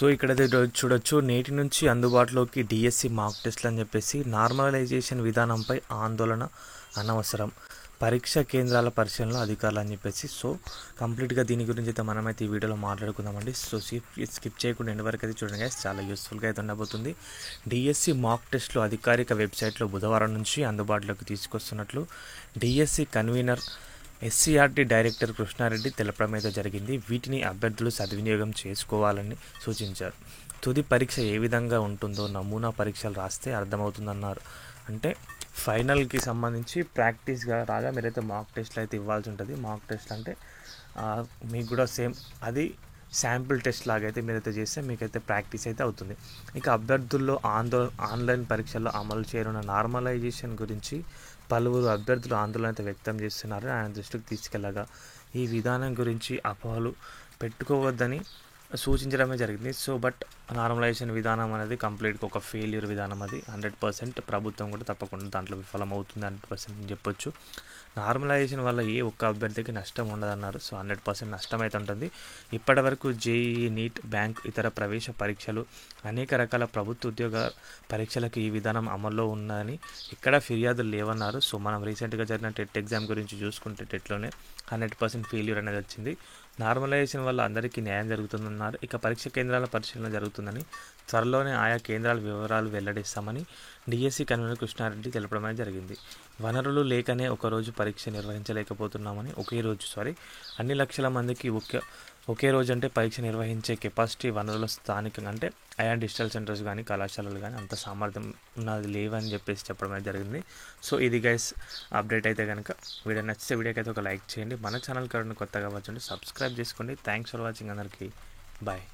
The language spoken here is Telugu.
సో ఇక్కడైతే చూడొచ్చు, నేటి నుంచి అందుబాటులోకి డిఎస్సి మాక్ టెస్ట్లు అని చెప్పేసి నార్మలైజేషన్ విధానంపై ఆందోళన అనవసరం, పరీక్ష కేంద్రాల పరిశీలనలో అధికారులు అని చెప్పేసి. సో కంప్లీట్గా దీని గురించి అయితే మనమైతే ఈ వీడియోలో మాట్లాడుకుందామండి. సో స్కిప్ చేయకుండా ఎండ్ వరకు అయితే చూడండి గైస్, చాలా యూస్ఫుల్గా అయితే ఉండబోతుంది. డిఎస్సి మాక్ టెస్ట్లు అధికారిక వెబ్సైట్లో బుధవారం నుంచి అందుబాటులోకి తీసుకొస్తున్నట్లు DSC convener SCERT director Krishna Reddy తెలపడం అయితే జరిగింది. వీటిని అభ్యర్థులు సద్వినియోగం చేసుకోవాలని సూచించారు. తుది పరీక్ష ఏ విధంగా ఉంటుందో నమూనా పరీక్షలు రాస్తే అర్థమవుతుందన్నారు. అంటే ఫైనల్కి సంబంధించి ప్రాక్టీస్గా రాగా మీరైతే మాక్ టెస్ట్లు అయితే ఇవ్వాల్సి ఉంటుంది. మాక్ టెస్ట్ అంటే మీకు కూడా సేమ్ అది శాంపిల్ టెస్ట్ లాగైతే మీరైతే చేస్తే మీకైతే ప్రాక్టీస్ అయితే అవుతుంది. ఇక అభ్యర్థుల్లో ఆన్లైన్ పరీక్షల్లో అమలు చేయనున్న నార్మలైజేషన్ గురించి పలువురు అభ్యర్థులు ఆందోళన అయితే వ్యక్తం చేస్తున్నారని ఆయన దృష్టికి తీసుకెళ్లగా ఈ విధానం గురించి అపోహలు పెట్టుకోవద్దని సూచించడమే జరిగింది. సో బట్ నార్మలైజేషన్ విధానం అనేది కంప్లీట్గా ఒక ఫెయిల్యూర్ విధానం. అది 100% ప్రభుత్వం కూడా తప్పకుండా దాంట్లో విఫలమవుతుంది 100% చెప్పొచ్చు. నార్మలైజేషన్ వల్ల ఏ ఒక్క అభ్యర్థికి నష్టం ఉండదన్నారు. సో 100% నష్టం అయితే ఉంటుంది. ఇప్పటి వరకు జేఈఈ, నీట్, బ్యాంక్, ఇతర ప్రవేశ పరీక్షలు, అనేక రకాల ప్రభుత్వ ఉద్యోగ పరీక్షలకు ఈ విధానం అమల్లో ఉందని ఇక్కడ ఫిర్యాదులు లేవన్నారు. సో మనం రీసెంట్గా జరిగిన టెట్ ఎగ్జామ్ గురించి చూసుకుంటే టెట్లోనే 100% ఫెయిల్యూర్ అనేది వచ్చింది. నార్మలైజేషన్ వల్ల అందరికీ న్యాయం జరుగుతుందన్నారు. ఇక పరీక్ష కేంద్రాల పరిశీలన జరుగుతుందని, త్వరలోనే ఆయా కేంద్రాల వివరాలు వెల్లడిస్తామని డిఎస్సి కన్వీనర్ కృష్ణారెడ్డి తెలపడమే జరిగింది. వనరులు లేకనే ఒకరోజు పరీక్ష నిర్వహించలేకపోతున్నామని, అన్ని లక్షల మందికి ఒకే రోజు అంటే పరీక్ష నిర్వహించే కెపాసిటీ వనరుల స్థానికంగా అంటే అయాన్ డిజిటల్ సెంటర్స్ కానీ కళాశాలలు కానీ అంత సామర్థ్యం ఉన్నది లేవని చెప్పేసి చెప్పడం అయితే జరిగింది. సో ఇది గైస్ అప్డేట్ అయితే కనుక వీడియో నచ్చితే వీడియోకి అయితే ఒక లైక్ చేయండి. మన ఛానల్ కరెంట్ కొత్తగా వచ్చండి, సబ్స్క్రైబ్ చేసుకోండి. థ్యాంక్స్ ఫర్ వాచింగ్ అందరికీ. బాయ్.